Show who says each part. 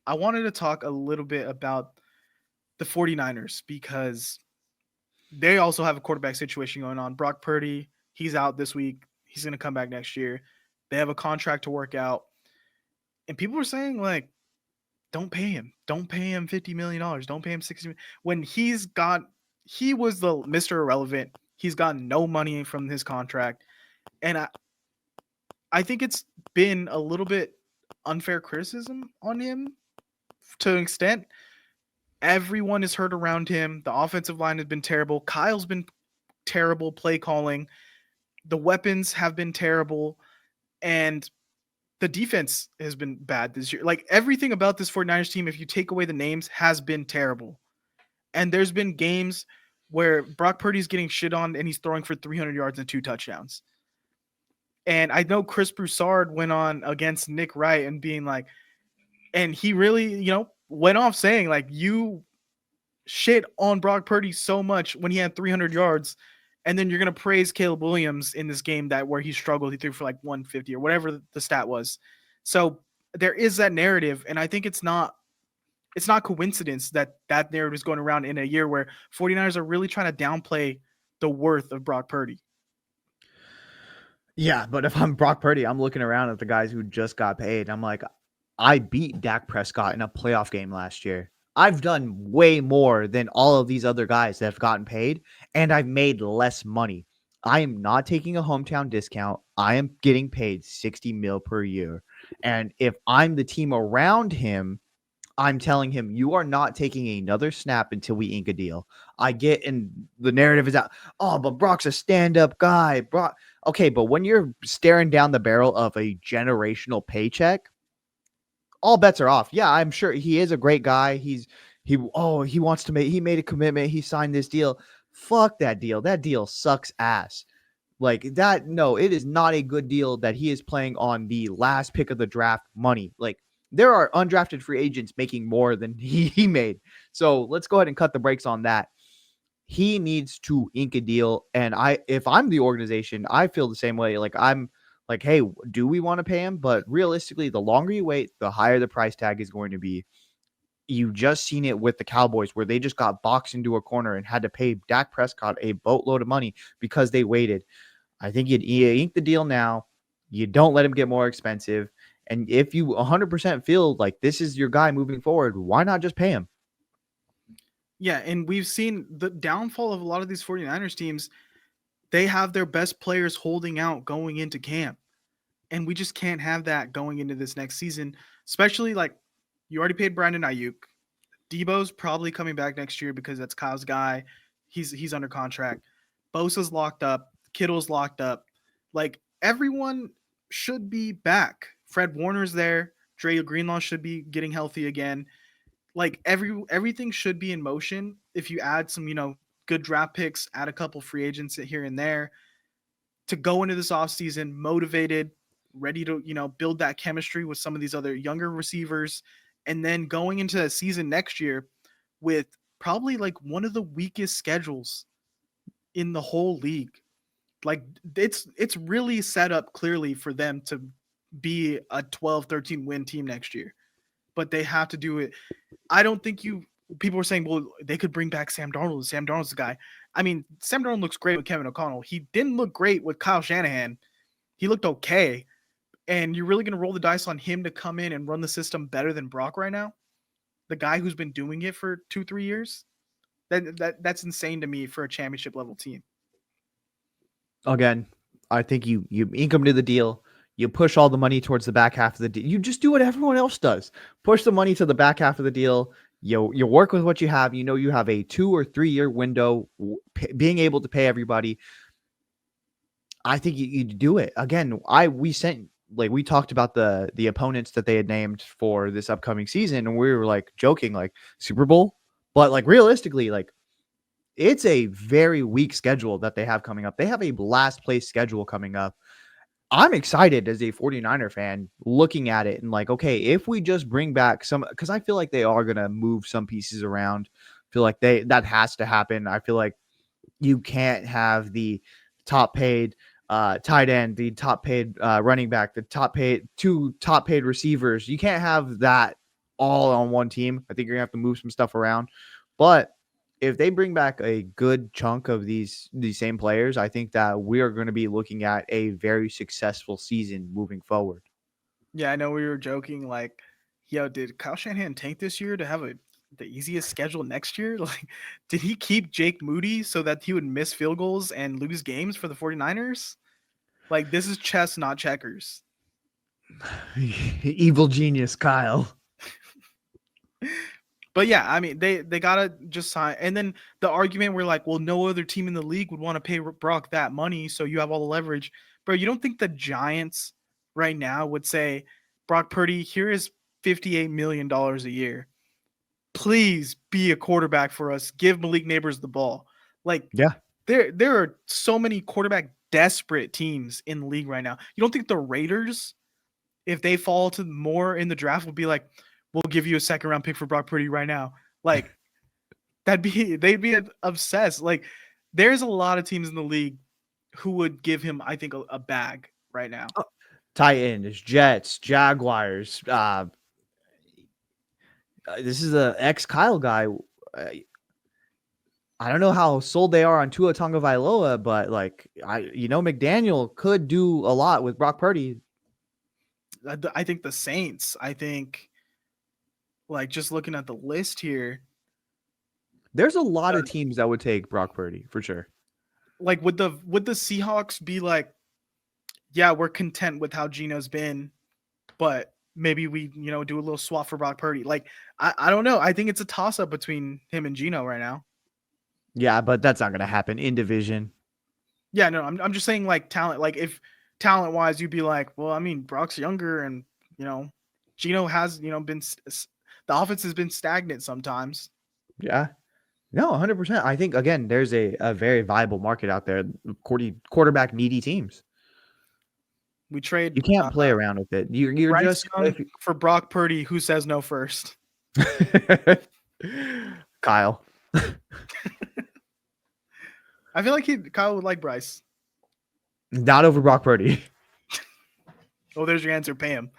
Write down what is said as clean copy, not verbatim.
Speaker 1: I wanted to talk a little bit about the 49ers because they also have a quarterback situation going on. Brock Purdy, he's out this week. He's going to come back next year. They have a contract to work out. And people were saying, like, don't pay him. Don't pay him $50 million. Don't pay him $60 million. When he was the Mr. Irrelevant. He's gotten no money from his contract. And I think it's been a little bit unfair criticism on him to an extent. Everyone is hurt around him. The offensive line has been terrible. Kyle's been terrible play calling. The weapons have been terrible. And the defense has been bad this year. Like everything about this 49ers team, if you take away the names, has been terrible. And there's been games where Brock Purdy's getting shit on and he's throwing for 300 yards and 2 touchdowns. And I know Chris Broussard went on against Nick Wright and being like, and he really, went off saying like, you shit on Brock Purdy so much when he had 300 yards. And then you're going to praise Caleb Williams in this game where he struggled. He threw for like 150 or whatever the stat was. So there is that narrative. And I think it's not coincidence that narrative is going around in a year where 49ers are really trying to downplay the worth of Brock Purdy.
Speaker 2: Yeah, but if I'm Brock Purdy, I'm looking around at the guys who just got paid. I'm like, I beat Dak Prescott in a playoff game last year. I've done way more than all of these other guys that have gotten paid, and I've made less money. I am not taking a hometown discount. I am getting paid $60 million per year. And if I'm the team around him, I'm telling him, you are not taking another snap until we ink a deal. I get, and the narrative is out, oh, but Brock's a stand-up guy. Brock, okay, but when you're staring down the barrel of a generational paycheck, all bets are off. Yeah, I'm sure he is a great guy. He made a commitment. He signed this deal. Fuck that deal. That deal sucks ass. Like that, no, it is not a good deal that he is playing on the last pick of the draft money. Like, there are undrafted free agents making more than he made. So let's go ahead and cut the brakes on that. He needs to ink a deal. And if I'm the organization, I feel the same way. Like, I'm like, hey, do we want to pay him? But realistically, the longer you wait, the higher the price tag is going to be. You just seen it with the Cowboys where they just got boxed into a corner and had to pay Dak Prescott a boatload of money because they waited. I think you ink the deal now. You don't let him get more expensive. And if you 100% feel like this is your guy moving forward, why not just pay him?
Speaker 1: Yeah, and we've seen the downfall of a lot of these 49ers teams. They have their best players holding out going into camp. And we just can't have that going into this next season, especially like you already paid Brandon Ayuk. Debo's probably coming back next year because that's Kyle's guy. He's under contract. Bosa's locked up. Kittle's locked up. Like everyone should be back. Fred Warner's there. Dre Greenlaw should be getting healthy again. Like everything should be in motion. If you add some, good draft picks, add a couple free agents here and there to go into this offseason motivated, ready to, build that chemistry with some of these other younger receivers. And then going into the season next year with probably like one of the weakest schedules in the whole league. Like it's really set up clearly for them to be a 12-13 win team next year. But they have to do it. I don't think people were saying, well, they could bring back Sam Darnold. Sam Darnold's the guy. I mean, Sam Darnold looks great with Kevin O'Connell. He didn't look great with Kyle Shanahan. He looked okay. And you're really going to roll the dice on him to come in and run the system better than Brock right now? The guy who's been doing it for 2-3 years? That's insane to me for a championship level team.
Speaker 2: Again, I think you ink them to the deal. You push all the money towards the back half of the deal. You just do what everyone else does. Push the money to the back half of the deal. You work with what you have. You have a 2 or 3 year window, being able to pay everybody. I think you do it. Again, we talked about the opponents that they had named for this upcoming season, and we were like joking, like Super Bowl. But like realistically, like it's a very weak schedule that they have coming up. They have a last place schedule coming up. I'm excited as a 49er fan looking at it and like, okay, if we just bring back some, because I feel like they are going to move some pieces around. I feel like that has to happen. I feel like you can't have the top paid tight end, the top paid running back, the top paid 2 top paid receivers. You can't have that all on one team. I think you're gonna have to move some stuff around. But if they bring back a good chunk of these same players, I think that we are going to be looking at a very successful season moving forward.
Speaker 1: Yeah, I know we were joking like, yo, did Kyle Shanahan tank this year to have the easiest schedule next year? Like, did he keep Jake Moody so that he would miss field goals and lose games for the 49ers? Like, this is chess, not checkers.
Speaker 2: Evil genius, Kyle.
Speaker 1: But yeah, I mean, they gotta just sign. And then the argument we're like, well, no other team in the league would want to pay Brock that money, so you have all the leverage. Bro, you don't think the Giants right now would say, Brock Purdy, here is $58 million a year. Please be a quarterback for us. Give Malik Neighbors the ball. Like,
Speaker 2: Yeah.
Speaker 1: there are so many quarterback desperate teams in the league right now. You don't think the Raiders, if they fall to more in the draft, will be like, we'll give you a second round pick for Brock Purdy right now? Like, they'd be obsessed. Like, there's a lot of teams in the league who would give him, I think, a bag right now.
Speaker 2: Titans, Jets, Jaguars. This is a ex Kyle guy. I don't know how sold they are on Tua Tagovailoa, but like McDaniel could do a lot with Brock Purdy.
Speaker 1: I think the Saints. I think, like, just looking at the list here,
Speaker 2: there's a lot of teams that would take Brock Purdy for sure.
Speaker 1: Like, would the Seahawks be like, yeah, we're content with how Geno's been, but maybe we do a little swap for Brock Purdy? Like, I don't know. I think it's a toss up between him and Geno right now.
Speaker 2: Yeah, but that's not going to happen in division.
Speaker 1: Yeah, no, I'm just saying, like, talent. Like, if talent wise, you'd be like, well, I mean, Brock's younger, and Geno has been, the offense has been stagnant sometimes.
Speaker 2: Yeah. No, 100%. I think, again, there's a very viable market out there, quarterback needy teams.
Speaker 1: We trade.
Speaker 2: You can't play around with it. You're
Speaker 1: Bryce
Speaker 2: just
Speaker 1: Young for Brock Purdy. Who says no first?
Speaker 2: Kyle.
Speaker 1: I feel like Kyle would like Bryce.
Speaker 2: Not over Brock Purdy.
Speaker 1: Oh, there's your answer. Pay him.